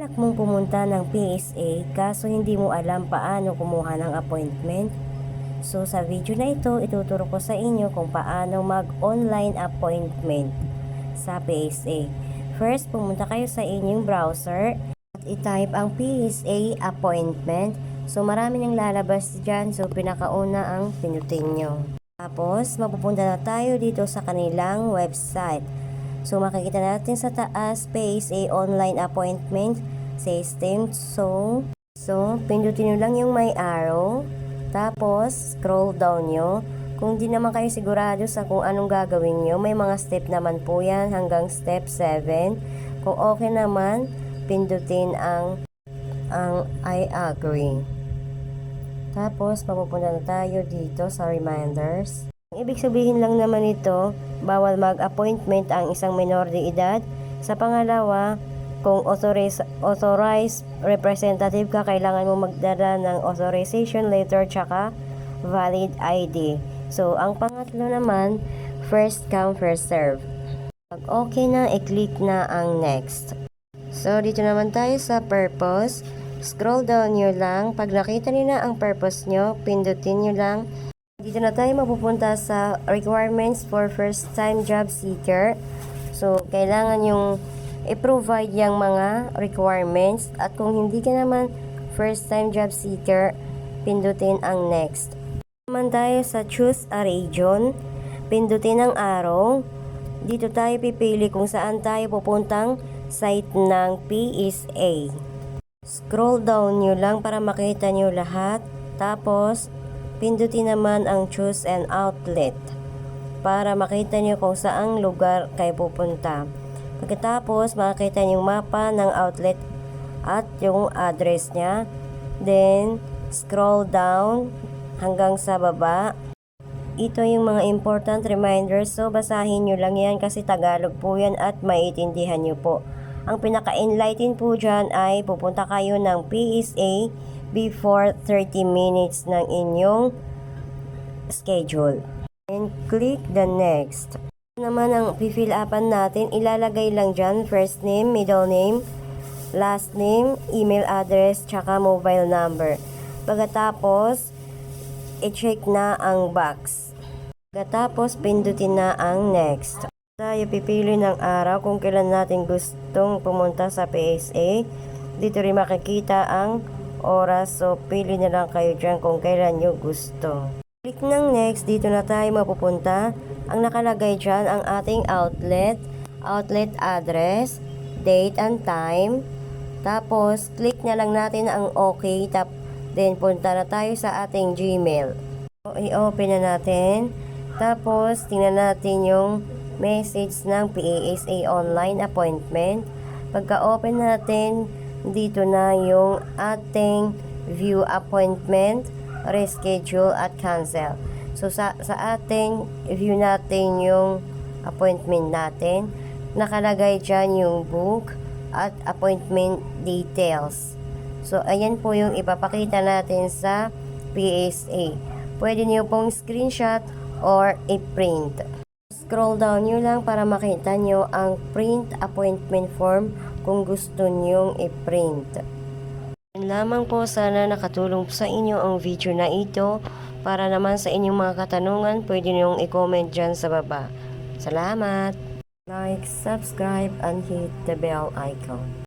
Balak mong pumunta ng PSA kaso hindi mo alam paano kumuha ng appointment? So sa video na ito, ituturo ko sa inyo kung paano mag-online appointment sa PSA. First, pumunta kayo sa inyong browser at i-type ang PSA appointment. So marami nang lalabas dyan, so pinakauna ang pinutin nyo. Tapos, mapupunta na tayo dito sa kanilang website. So makikita natin sa taas, PSA online appointment system. So pindutin nyo lang yung may arrow. Tapos, scroll down nyo. Kung di naman kayo sigurado sa kung anong gagawin nyo, may mga step naman po yan hanggang step 7. Kung okay naman, pindutin ang I agree. Tapos, mapupunta na tayo dito sa reminders. Ibig sabihin lang naman ito, bawal mag-appointment ang isang minor de edad. Sa pangalawa, kung authorized representative ka, kailangan mo magdala ng authorization letter tsaka valid ID. So, ang pangatlo naman, first come, first serve. Pag okay na, i-click na ang next. So, dito naman tayo sa purpose. Scroll down nyo lang. Pag nakita nyo na ang purpose nyo, pindutin nyo lang. Dito na tayo mapupunta sa requirements for first-time job seeker. So, kailangan yung i-provide yung mga requirements. At kung hindi ka naman first-time job seeker, pindutin ang next. Naman tayo sa choose a region, pindutin ang arrow. Dito tayo pipili kung saan tayo pupuntang site ng PSA. Scroll down nyo lang para makita nyo lahat. Tapos, pindutin naman ang choose an outlet para makita nyo kung saang lugar kayo pupunta. Pagkatapos, makikita nyo yung mapa ng outlet at yung address nya. Then, scroll down hanggang sa baba. Ito yung mga important reminders. So, basahin nyo lang yan kasi Tagalog po yan at maiintindihan nyo po. Ang pinaka-enlighten po dyan ay pupunta kayo ng PSA before 30 minutes ng inyong schedule. And click the next. Naman ang fill upan natin, ilalagay lang dyan first name, middle name, last name, email address, tsaka mobile number. Pagkatapos, i-check na ang box. Pagkatapos, pindutin na ang next. Tayo pipili ng araw kung kailan natin gustong pumunta sa PSA. Dito rin makikita ang oras. So, pili na lang kayo dyan kung kailan nyo gusto. Click ng next. Dito na tayo mapupunta. Ang nakalagay dyan ang ating outlet address, date and time. Tapos, click na lang natin ang OK. Then, punta na tayo sa ating Gmail. So, i-open na natin. Tapos, tingnan natin yung message ng PSA online appointment. Pagka-open natin, dito na yung ating view appointment, reschedule at cancel. So, sa ating view natin yung appointment natin. Nakalagay dyan yung book at appointment details. So, ayan po yung ipapakita natin sa PSA. Pwede nyo pong screenshot or i-print. Scroll down nyo lang para makita nyo ang print appointment form kung gusto nyong i-print. Yan lamang po, sana nakatulong sa inyo ang video na ito. Para naman sa inyong mga katanungan, pwede nyong i-comment dyan sa baba. Salamat! Like, subscribe, and hit the bell icon.